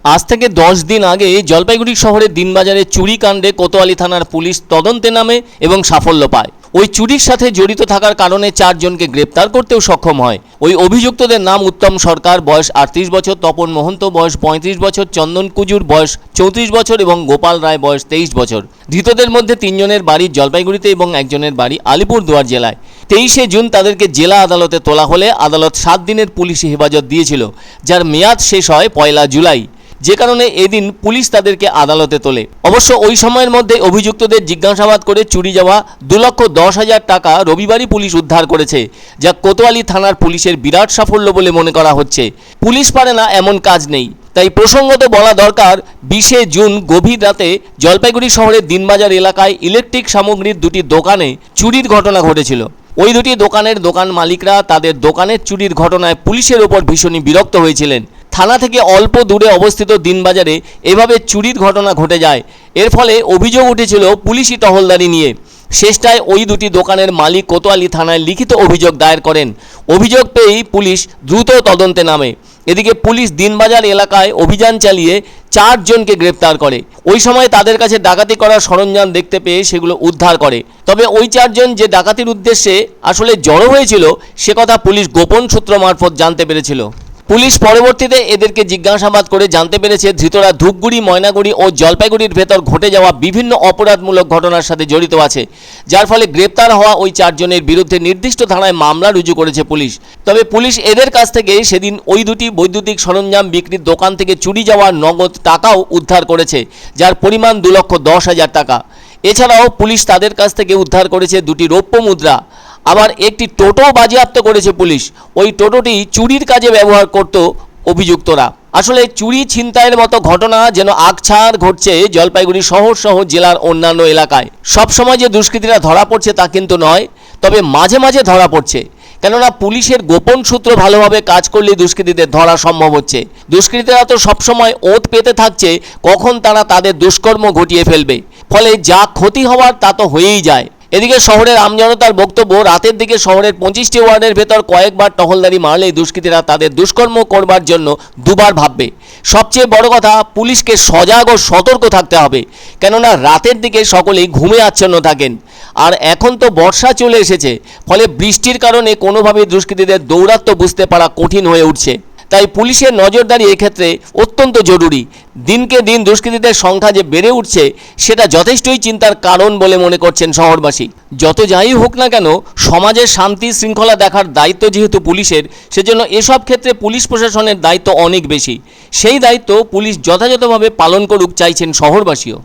আজ থেকে 10 দিন আগে জলপাইগুড়ি শহরের দিনবাজারে চুরি কাণ্ডে কোতোয়ালি থানার পুলিশ তদন্তে নামে এবং সাফল্য পায়। ওই চুরির সাথে জড়িত থাকার কারণে 4 জনকে গ্রেপ্তার করতেও সক্ষম হয়। ওই অভিযুক্তদের নাম উত্তম সরকার, বয়স 38 বছর, তপন মহন্ত, বয়স 35 বছর, চন্দন কুজুর, বয়স 34 বছর এবং গোপাল রায়, বয়স 23 বছর। ধৃতদের মধ্যে 3 জনের বাড়ি জলপাইগুড়িতে এবং একজনের বাড়ি আলিপুরদুয়ার জেলায়। 23শে জুন তাদেরকে জেলা আদালতে তোলা হলে আদালত 7 দিনের পুলিশি হেফাজত দিয়েছিল, যার মেয়াদ শেষ হয় 1 জুলাই, যে কারণে এদিন পুলিশ তাদেরকে আদালতে তোলে। অবশ্য ওই সময়ের মধ্যে অভিযুক্তদের জিজ্ঞাসাবাদ করে চুরি যাওয়া 2,10,000 টাকা রবিবারই পুলিশ উদ্ধার করেছে, যা কোতোয়ালি থানার পুলিশের বিরাট সাফল্য বলে মনে করা হচ্ছে। পুলিশ পারে না এমন কাজ নেই, তাই প্রসঙ্গত বলা দরকার 20শে জুন গভীর রাতে জলপাইগুড়ি শহরের দিনবাজার এলাকায় ইলেকট্রিক সামগ্রীর 2টি দোকানে চুরির ঘটনা ঘটেছিল। ওই 2টি দোকানের দোকান মালিকরা তাদের দোকানের চুরির ঘটনায় পুলিশের ওপর ভীষণই বিরক্ত হয়েছিলেন। থানা থেকে অল্প দূরে অবস্থিত দিনবাজারে এভাবে চুরির ঘটনা ঘটে যায়। এর ফলে অভিযোগ উঠেছিল পুলিশি টহলদারি নিয়ে। শেষটায় ওই 2টি দোকানের মালিক কোতোয়ালি থানায় লিখিত অভিযোগ দায়ের করেন। অভিযোগ পেয়েই পুলিশ দ্রুত তদন্তে নামে। এদিকে পুলিশ দিনবাজার এলাকায় অভিযান চালিয়ে 4 জনকে গ্রেপ্তার করে। ওই সময় তাদের কাছে ডাকাতি করার সরঞ্জাম দেখতে পেয়ে সেগুলো উদ্ধার করে। তবে ওই 4 জন যে ডাকাতির উদ্দেশ্যে আসলে জড়ো হয়েছিল সে কথা পুলিশ গোপন সূত্র মারফত জানতে পেরেছিল। পুলিশ পরবর্তীতে এদেরকে জিজ্ঞাসাবাদ করে জানতে পেরেছে ধৃতরা ধূপগুড়ি, ময়নাগুড়ি ও জলপাইগুড়ির ভেতর ঘটে যাওয়া বিভিন্ন অপরাধমূলক ঘটনার সাথে জড়িত আছে, যার ফলে গ্রেপ্তার হওয়া ওই 4 জনের বিরুদ্ধে নির্দিষ্ট থানায় মামলা রুজু করেছে পুলিশ। তবে পুলিশ এদের কাছ থেকে সেদিন ওই 2টি বৈদ্যুতিক সরঞ্জাম বিক্রির দোকান থেকে চুরি যাওয়া নগদ টাকাও উদ্ধার করেছে, যার পরিমাণ 2,10,000 টাকা। এছাড়াও পুলিশ তাদের কাছ থেকে উদ্ধার করেছে 2টি রৌপ্য মুদ্রা। আবার একটি টোটো বাজেয়াপ্ত করেছে পুলিশ। ওই টোটোটি চুরির কাজে ব্যবহার করত অভিযুক্তরা। আসলে চুরি ছিনতাইয়ের মতো ঘটনা যেন আকছার ঘটছে জলপাইগুড়ি শহর সহ জেলার অন্যান্য এলাকায়। সবসময় যে দুষ্কৃতীরা ধরা পড়ছে তা কিন্তু নয়, তবে মাঝে মাঝে ধরা পড়ছে। কেননা পুলিশের গোপন সূত্র ভালোভাবে কাজ করলে দুষ্কৃতীদের ধরা সম্ভব হচ্ছে। দুষ্কৃতীরা তো সবসময় ওত পেতে থাকছে কখন তারা তাদের দুষ্কর্ম ঘটিয়ে ফেলবে, ফলে যা ক্ষতি হওয়ার তা তো হয়েই যায়। এদিকে শহরের আমজনতার বক্তব্য, রাতের দিকে শহরের 25টি ওয়ার্ডের ভেতর কয়েকবার টহলদারি মারলেই দুষ্কৃতীরা তাদের দুষ্কর্ম করবার জন্য দুবার ভাববে। সবচেয়ে বড় কথা, পুলিশকে সজাগ ও সতর্ক থাকতে হবে, কেননা রাতের দিকে সকলেই ঘুমে আচ্ছন্ন থাকেন। আর এখন তো বর্ষা চলে এসেছে, ফলে বৃষ্টির কারণে কোনোভাবে দুষ্কৃতীদের দৌরাত্ম্য বুঝতে পারা কঠিন হয়ে উঠছে। তাই পুলিশের নজরদারি এক্ষেত্রে অত্যন্ত জরুরি। দিনকে দিন দুষ্কৃতীদের সংখ্যা যে বেড়ে উঠছে সেটা যথেষ্টই চিন্তার কারণ বলে মনে করছেন শহরবাসী। যত যাই হোক না কেন, সমাজের শান্তি শৃঙ্খলা দেখার দায়িত্ব যেহেতু পুলিশের, সেজন্য এসব ক্ষেত্রে পুলিশ প্রশাসনের দায়িত্ব অনেক বেশি। সেই দায়িত্ব পুলিশ যথাযথভাবে পালন করুক চাইছেন শহরবাসীও।